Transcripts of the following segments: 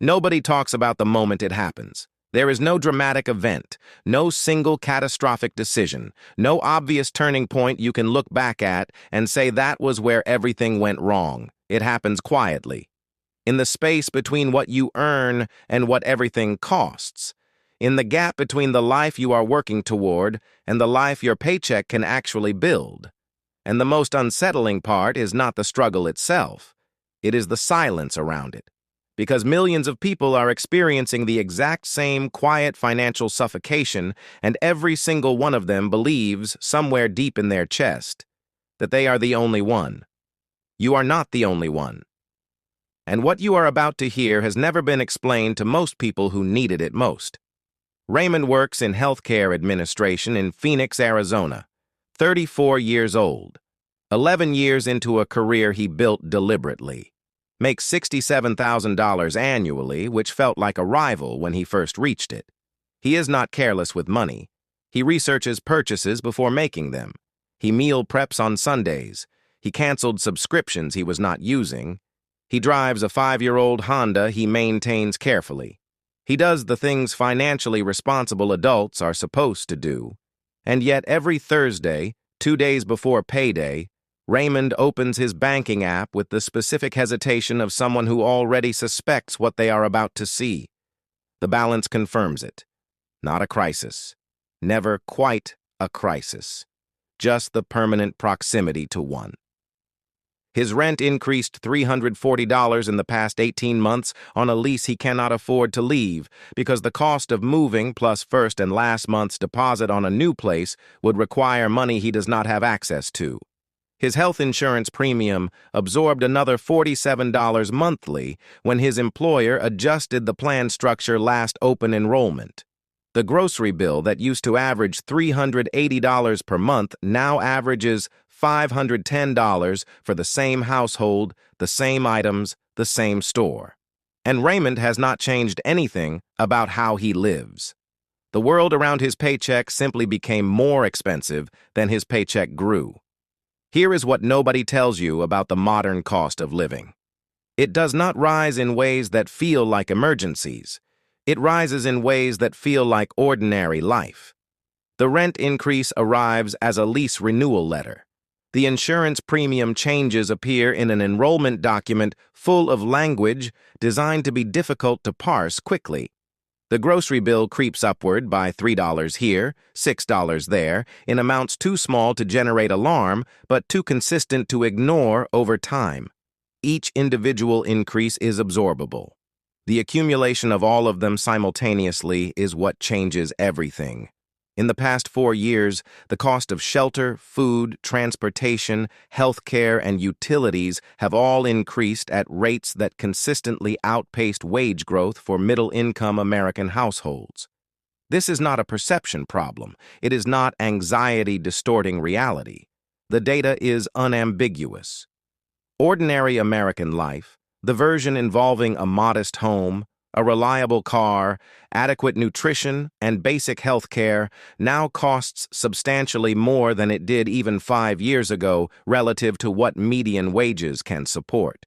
Nobody talks about the moment it happens. There is no dramatic event, no single catastrophic decision, no obvious turning point you can look back at and say that was where everything went wrong. It happens quietly, in the space between what you earn and what everything costs, in the gap between the life you are working toward and the life your paycheck can actually build. And the most unsettling part is not the struggle itself. It is the silence around it. Because millions of people are experiencing the exact same quiet financial suffocation, and every single one of them believes, somewhere deep in their chest, that they are the only one. You are not the only one. And what you are about to hear has never been explained to most people who needed it most. Raymond works in healthcare administration in Phoenix, Arizona, 34 years old, 11 years into a career he built deliberately. Makes $67,000 annually, which felt like a rival when he first reached it. He is not careless with money. He researches purchases before making them. He meal preps on Sundays. He canceled subscriptions he was not using. He drives a 5-year-old Honda he maintains carefully. He does the things financially responsible adults are supposed to do. And yet every Thursday, 2 days before payday, Raymond opens his banking app with the specific hesitation of someone who already suspects what they are about to see. The balance confirms it. Not a crisis. Never quite a crisis. Just the permanent proximity to one. His rent increased $340 in the past 18 months on a lease he cannot afford to leave because the cost of moving plus first and last month's deposit on a new place would require money he does not have access to. His health insurance premium absorbed another $47 monthly when his employer adjusted the plan structure last open enrollment. The grocery bill that used to average $380 per month now averages $510 for the same household, the same items, the same store. And Raymond has not changed anything about how he lives. The world around his paycheck simply became more expensive than his paycheck grew. Here is what nobody tells you about the modern cost of living. It does not rise in ways that feel like emergencies. It rises in ways that feel like ordinary life. The rent increase arrives as a lease renewal letter. The insurance premium changes appear in an enrollment document full of language designed to be difficult to parse quickly. The grocery bill creeps upward by $3 here, $6 there, in amounts too small to generate alarm, but too consistent to ignore over time. Each individual increase is absorbable. The accumulation of all of them simultaneously is what changes everything. In the past 4 years, the cost of shelter, food, transportation, healthcare, and utilities have all increased at rates that consistently outpaced wage growth for middle-income American households. This is not a perception problem. It is not anxiety distorting reality. The data is unambiguous. Ordinary American life, the version involving a modest home, a reliable car, adequate nutrition, and basic health care, now costs substantially more than it did even 5 years ago relative to what median wages can support.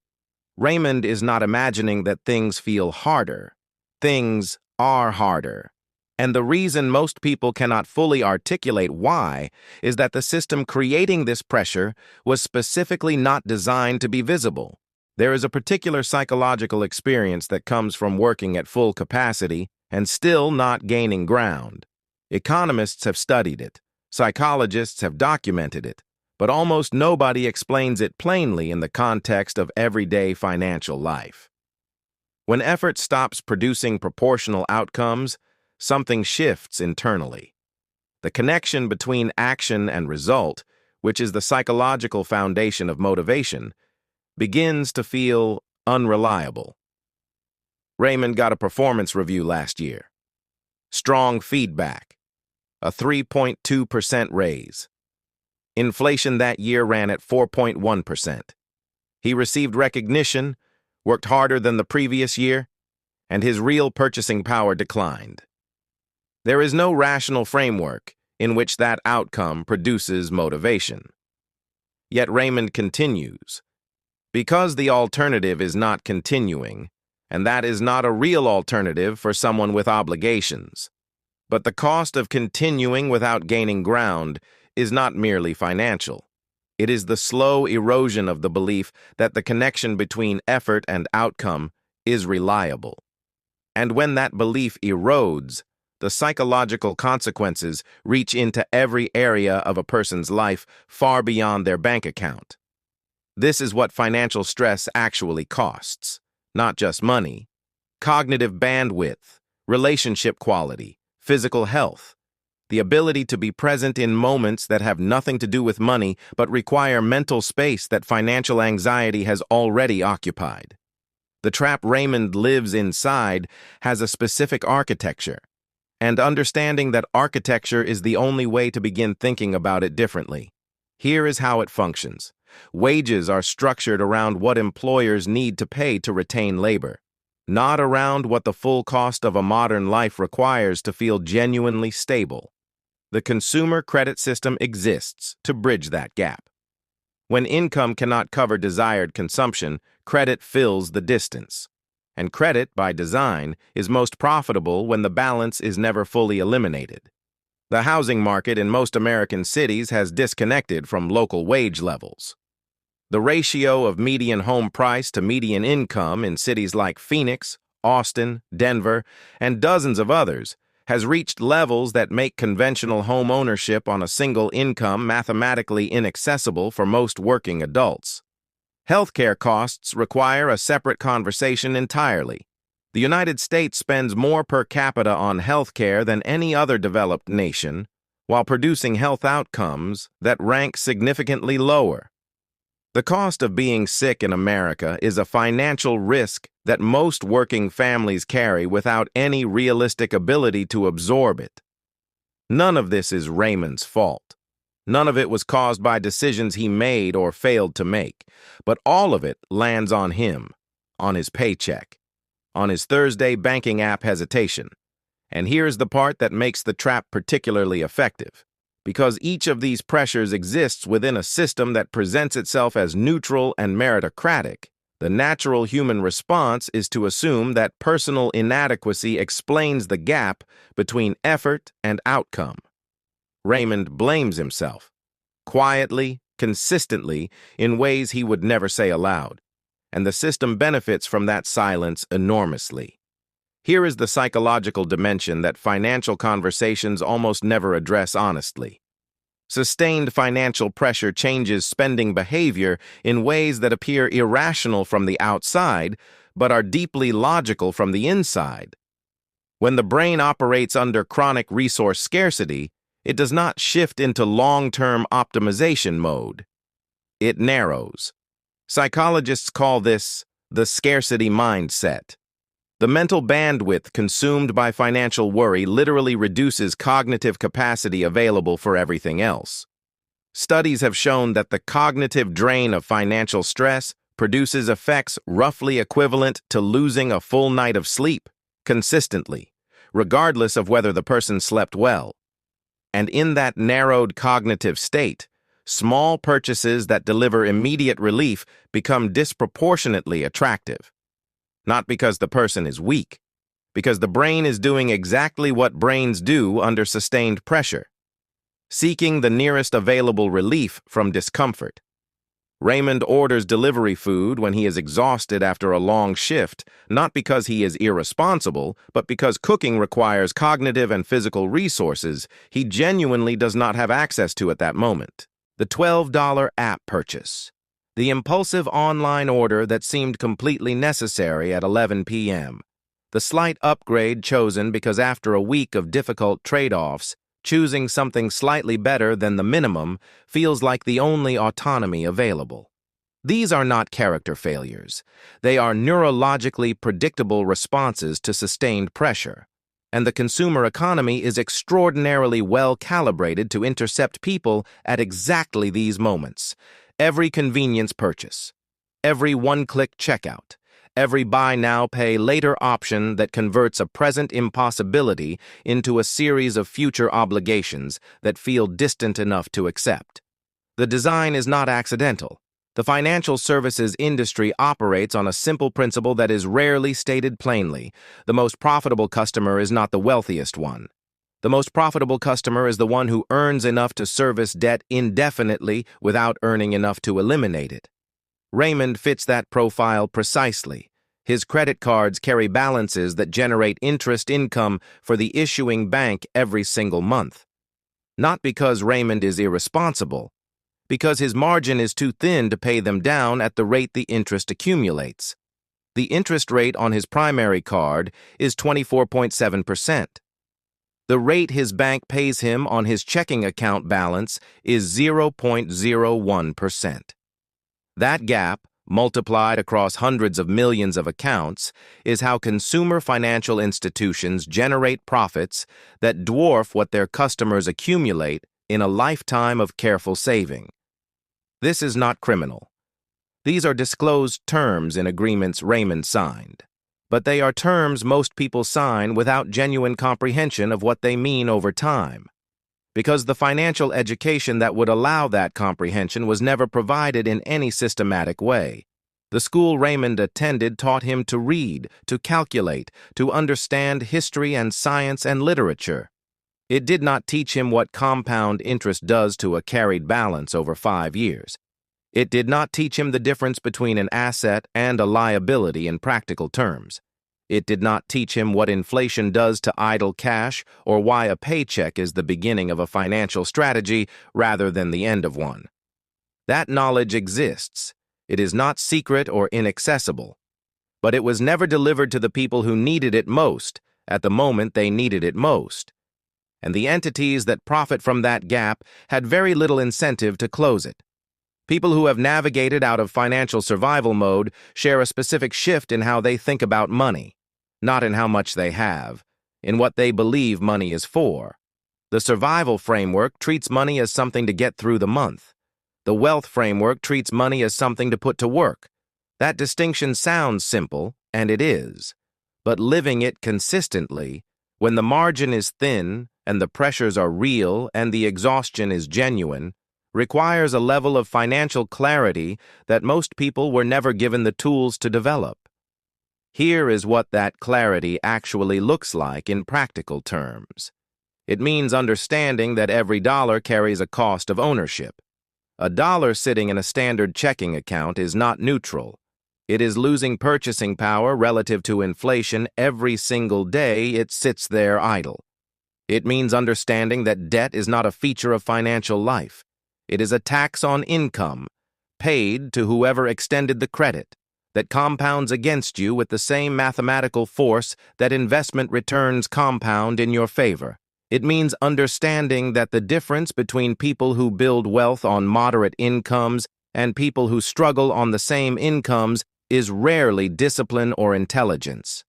Raymond is not imagining that things feel harder. Things are harder. And the reason most people cannot fully articulate why is that the system creating this pressure was specifically not designed to be visible. There is a particular psychological experience that comes from working at full capacity and still not gaining ground. Economists have studied it, psychologists have documented it, but almost nobody explains it plainly in the context of everyday financial life. When effort stops producing proportional outcomes, something shifts internally. The connection between action and result, which is the psychological foundation of motivation, begins to feel unreliable. Raymond got a performance review last year. Strong feedback. A 3.2% raise. Inflation that year ran at 4.1%. He received recognition, worked harder than the previous year, and his real purchasing power declined. There is no rational framework in which that outcome produces motivation. Yet Raymond continues. Because the alternative is not continuing, and that is not a real alternative for someone with obligations. But the cost of continuing without gaining ground is not merely financial. It is the slow erosion of the belief that the connection between effort and outcome is reliable. And when that belief erodes, the psychological consequences reach into every area of a person's life far beyond their bank account. This is what financial stress actually costs. Not just money. Cognitive bandwidth, relationship quality, physical health, the ability to be present in moments that have nothing to do with money but require mental space that financial anxiety has already occupied. The trap Raymond lives inside has a specific architecture, and understanding that architecture is the only way to begin thinking about it differently. Here is how it functions. Wages are structured around what employers need to pay to retain labor, not around what the full cost of a modern life requires to feel genuinely stable. The consumer credit system exists to bridge that gap. When income cannot cover desired consumption, credit fills the distance. And credit, by design, is most profitable when the balance is never fully eliminated. The housing market in most American cities has disconnected from local wage levels. The ratio of median home price to median income in cities like Phoenix, Austin, Denver, and dozens of others has reached levels that make conventional home ownership on a single income mathematically inaccessible for most working adults. Healthcare costs require a separate conversation entirely. The United States spends more per capita on healthcare than any other developed nation, while producing health outcomes that rank significantly lower. The cost of being sick in America is a financial risk that most working families carry without any realistic ability to absorb it. None of this is Raymond's fault. None of it was caused by decisions he made or failed to make, but all of it lands on him, on his paycheck, on his Thursday banking app hesitation. And here's the part that makes the trap particularly effective. Because each of these pressures exists within a system that presents itself as neutral and meritocratic, the natural human response is to assume that personal inadequacy explains the gap between effort and outcome. Raymond blames himself, quietly, consistently, in ways he would never say aloud, and the system benefits from that silence enormously. Here is the psychological dimension that financial conversations almost never address honestly. Sustained financial pressure changes spending behavior in ways that appear irrational from the outside, but are deeply logical from the inside. When the brain operates under chronic resource scarcity, it does not shift into long-term optimization mode. It narrows. Psychologists call this the scarcity mindset. The mental bandwidth consumed by financial worry literally reduces cognitive capacity available for everything else. Studies have shown that the cognitive drain of financial stress produces effects roughly equivalent to losing a full night of sleep, consistently, regardless of whether the person slept well. And in that narrowed cognitive state, small purchases that deliver immediate relief become disproportionately attractive. Not because the person is weak, because the brain is doing exactly what brains do under sustained pressure, seeking the nearest available relief from discomfort. Raymond orders delivery food when he is exhausted after a long shift, not because he is irresponsible, but because cooking requires cognitive and physical resources he genuinely does not have access to at that moment. The $12 app purchase. The impulsive online order that seemed completely necessary at 11 p.m. The slight upgrade chosen because after a week of difficult trade-offs, choosing something slightly better than the minimum feels like the only autonomy available. These are not character failures. They are neurologically predictable responses to sustained pressure. And the consumer economy is extraordinarily well calibrated to intercept people at exactly these moments. Every convenience purchase, every one-click checkout, every buy now, pay later option that converts a present impossibility into a series of future obligations that feel distant enough to accept. The design is not accidental. The financial services industry operates on a simple principle that is rarely stated plainly. The most profitable customer is not the wealthiest one. The most profitable customer is the one who earns enough to service debt indefinitely without earning enough to eliminate it. Raymond fits that profile precisely. His credit cards carry balances that generate interest income for the issuing bank every single month. Not because Raymond is irresponsible, because his margin is too thin to pay them down at the rate the interest accumulates. The interest rate on his primary card is 24.7%. The rate his bank pays him on his checking account balance is 0.01%. That gap, multiplied across hundreds of millions of accounts, is how consumer financial institutions generate profits that dwarf what their customers accumulate in a lifetime of careful saving. This is not criminal. These are disclosed terms in agreements Raymond signed. But they are terms most people sign without genuine comprehension of what they mean over time. Because the financial education that would allow that comprehension was never provided in any systematic way. The school Raymond attended taught him to read, to calculate, to understand history and science and literature. It did not teach him what compound interest does to a carried balance over 5 years. It did not teach him the difference between an asset and a liability in practical terms. It did not teach him what inflation does to idle cash or why a paycheck is the beginning of a financial strategy rather than the end of one. That knowledge exists. It is not secret or inaccessible. But it was never delivered to the people who needed it most at the moment they needed it most. And the entities that profit from that gap had very little incentive to close it. People who have navigated out of financial survival mode share a specific shift in how they think about money, not in how much they have, in what they believe money is for. The survival framework treats money as something to get through the month. The wealth framework treats money as something to put to work. That distinction sounds simple, and it is. But living it consistently, when the margin is thin, and the pressures are real, and the exhaustion is genuine, requires a level of financial clarity that most people were never given the tools to develop. Here is what that clarity actually looks like in practical terms. It means understanding that every dollar carries a cost of ownership. A dollar sitting in a standard checking account is not neutral. It is losing purchasing power relative to inflation every single day it sits there idle. It means understanding that debt is not a feature of financial life. It is a tax on income, paid to whoever extended the credit, that compounds against you with the same mathematical force that investment returns compound in your favor. It means understanding that the difference between people who build wealth on moderate incomes and people who struggle on the same incomes is rarely discipline or intelligence.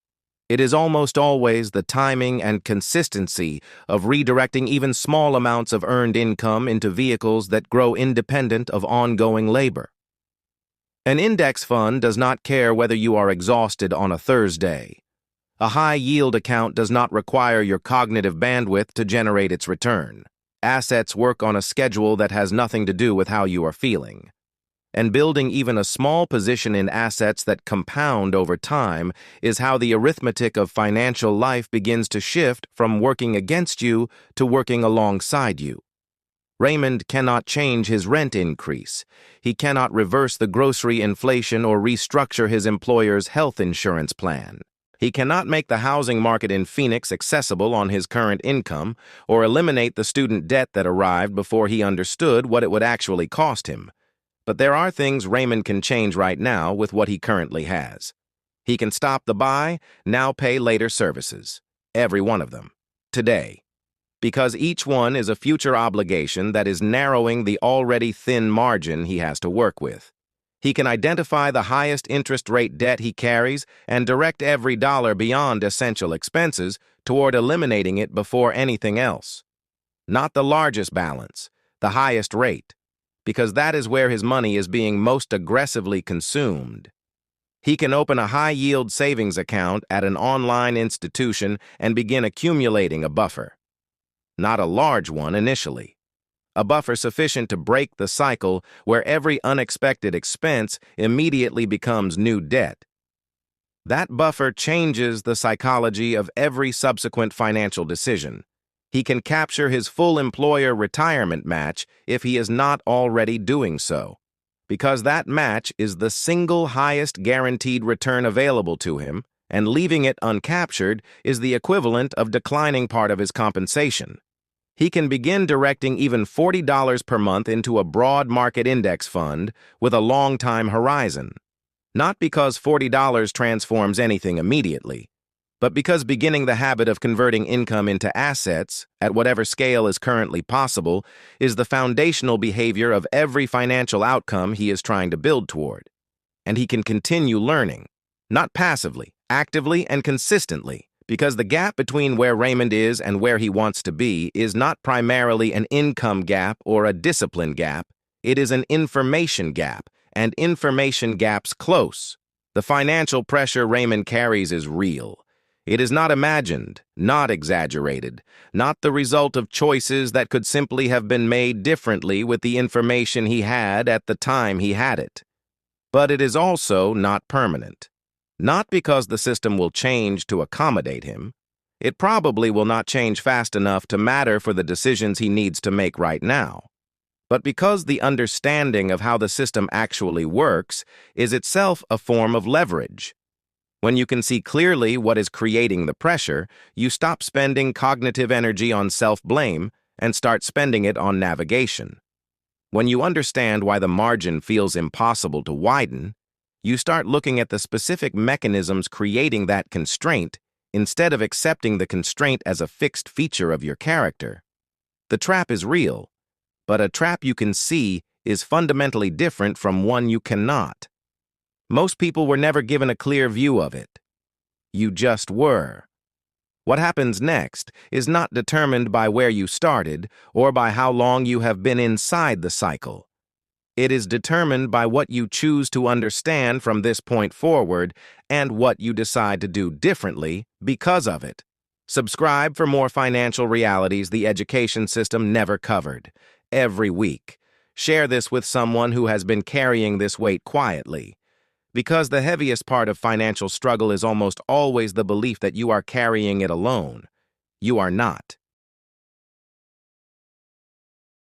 It is almost always the timing and consistency of redirecting even small amounts of earned income into vehicles that grow independent of ongoing labor. An index fund does not care whether you are exhausted on a Thursday. A high-yield account does not require your cognitive bandwidth to generate its return. Assets work on a schedule that has nothing to do with how you are feeling. And building even a small position in assets that compound over time is how the arithmetic of financial life begins to shift from working against you to working alongside you. Raymond cannot change his rent increase. He cannot reverse the grocery inflation or restructure his employer's health insurance plan. He cannot make the housing market in Phoenix accessible on his current income or eliminate the student debt that arrived before he understood what it would actually cost him. But there are things Raymond can change right now with what he currently has. He can stop the buy, now pay later services. Every one of them. Today. Because each one is a future obligation that is narrowing the already thin margin he has to work with. He can identify the highest interest rate debt he carries and direct every dollar beyond essential expenses toward eliminating it before anything else. Not the largest balance, the highest rate. Because that is where his money is being most aggressively consumed. He can open a high-yield savings account at an online institution and begin accumulating a buffer. Not a large one initially. a buffer sufficient to break the cycle where every unexpected expense immediately becomes new debt. That buffer changes the psychology of every subsequent financial decision. He can capture his full employer retirement match if he is not already doing so, because that match is the single highest guaranteed return available to him, and leaving it uncaptured is the equivalent of declining part of his compensation. He can begin directing even $40 per month into a broad market index fund with a long time horizon. Not because $40 transforms anything immediately, but because beginning the habit of converting income into assets, at whatever scale is currently possible, is the foundational behavior of every financial outcome he is trying to build toward. And he can continue learning, not passively, actively and consistently, because the gap between where Raymond is and where he wants to be is not primarily an income gap or a discipline gap, it is an information gap, and information gaps close. The financial pressure Raymond carries is real. It is not imagined, not exaggerated, not the result of choices that could simply have been made differently with the information he had at the time he had it. But it is also not permanent. Not because the system will change to accommodate him. It probably will not change fast enough to matter for the decisions he needs to make right now. But because the understanding of how the system actually works is itself a form of leverage. When you can see clearly what is creating the pressure, you stop spending cognitive energy on self-blame and start spending it on navigation. When you understand why the margin feels impossible to widen, you start looking at the specific mechanisms creating that constraint instead of accepting the constraint as a fixed feature of your character. The trap is real, but a trap you can see is fundamentally different from one you cannot. Most people were never given a clear view of it. You just were. What happens next is not determined by where you started or by how long you have been inside the cycle. It is determined by what you choose to understand from this point forward and what you decide to do differently because of it. Subscribe for more financial realities the education system never covered. Every week. Share this with someone who has been carrying this weight quietly. Because the heaviest part of financial struggle is almost always the belief that you are carrying it alone. You are not.